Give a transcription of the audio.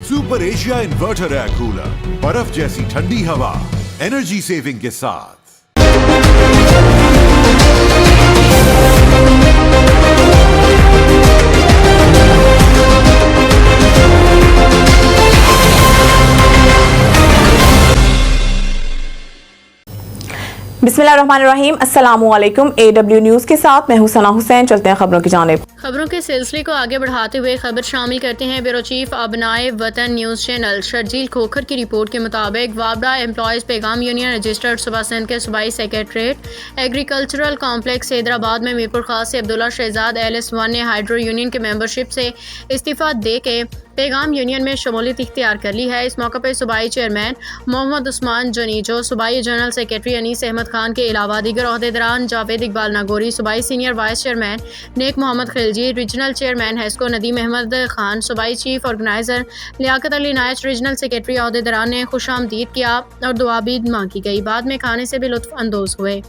Super Asia inverter air cooler, बर्फ जैसी ठंडी हवा एनर्जी सेविंग के साथ। बिस्मिल्लाहिर्रहमानिर्रहीम, अस्सलामुअलैकुम। AW न्यूज़ के साथ मैं हूं सना हुसैन। चलते हैं खबरों की जानिब। खबरों के सिलसिले को आगे बढ़ाते हुए खबर शामिल करते हैं ब्यूरो चीफ अबनाए वतन न्यूज़ चैनल शर्जील खोखर की रिपोर्ट के मुताबिक वाबड़ा एम्प्लॉयज़ पैगाम यूनियन रजिस्टर्ड सुबह सिंध के सूबाई सेक्रेटरीट एग्रीकल्चरल कॉम्प्लेक्स हैदराबाद में मीरपुर खास से अब्दुल्ला शहजाद LS1 ने हाइड्रो यूनियन के मेंबरशिप से इस्तीफ़ा दे के पैगाम यूनियन में शमूलियत इख्तियार कर ली है। इस मौके पर सूबाई चेयरमैन मोहम्मद उस्मान जनीजो, सूबाई जनरल सेक्रेटरी अनीस अहमद खान के अलावा दीगर अहदेदारान जावेद इकबाल नागौरी, सूबाई senior vice chairman Nek Mohammad Khilji, regional chairman HESCO Nadeem Ahmed Khan, सूबाई chief organiser Liaquat Ali Naich, regional secretary अहदेदारान ने खुशामदीद किया और दुआ भी मांगी गई। बाद में खाने से भी लुत्फ अंदोज हुए।